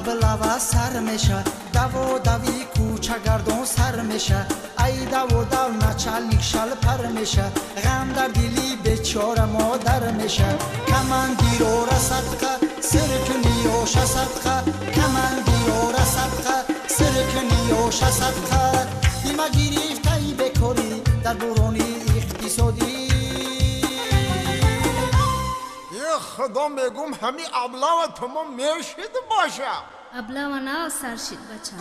ابلوا سر میشه دو دوی کوچه گردون سر میشه ای دو نچل شل پر میشه غم در دلی بیچاره مادر میشه کمندی رو صدقه سرکنی و صدقه کمندی رو صدقه سرکنی و صدقه بیما گریفتایی بکاری در برونی اقتصادی خدا میگم همین ابلا و تمام میشید باشه ابلا و نه سرشید بچه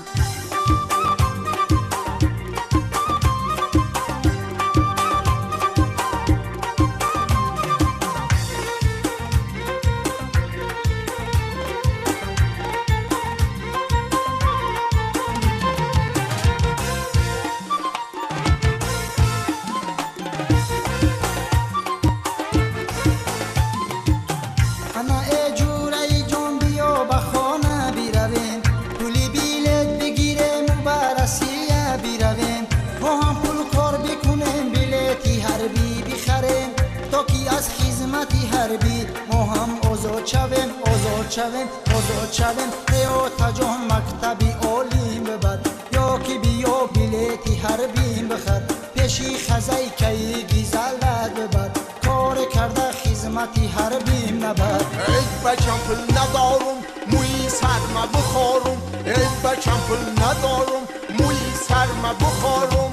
شویم یا تجاه مکتبی عالیم ببر یا که بیا بلیتی حربیم بخر پیشی خزای کی گیزلت ببر کار کرده خدمتی حربیم نبر ای بچم پول ندارم موی سرما بخورم ای بچم پول ندارم موی سرما بخورم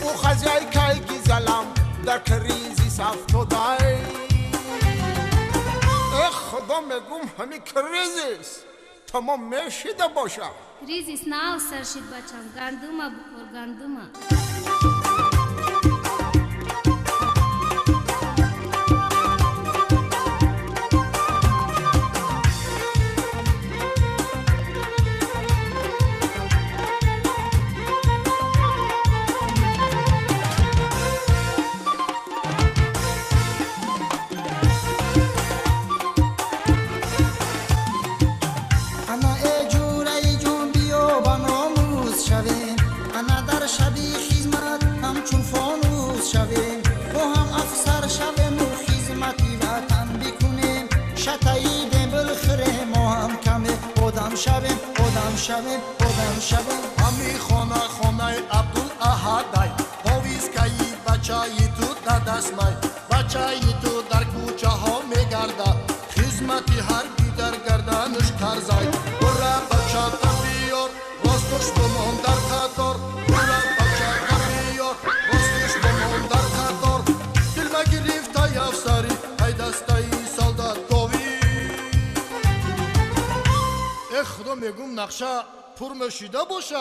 او خزای کی گیزلم در کریزی سفتودای خدا میگم همین کریزیست تمام میشیده باشه ریزیست نه سرشید بچم گندومه بخور گندومه شویم همی خانه عبدالاحدای پاویزکایی بچایی تو در دستمای بچایی تو در کوچه ها میگرده خدمتی هر بی در گردنش کرزای برا بچه تا بیار راستش بمان در قطار برا بچه تا بیار راستش بمان در قطار دل مگریفتای افسری ای دستایی سالداد دوی خدا میگم نقشه پر میشیده باشه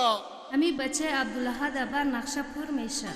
همی بچه عبدالاحد بر نقشه پر میشه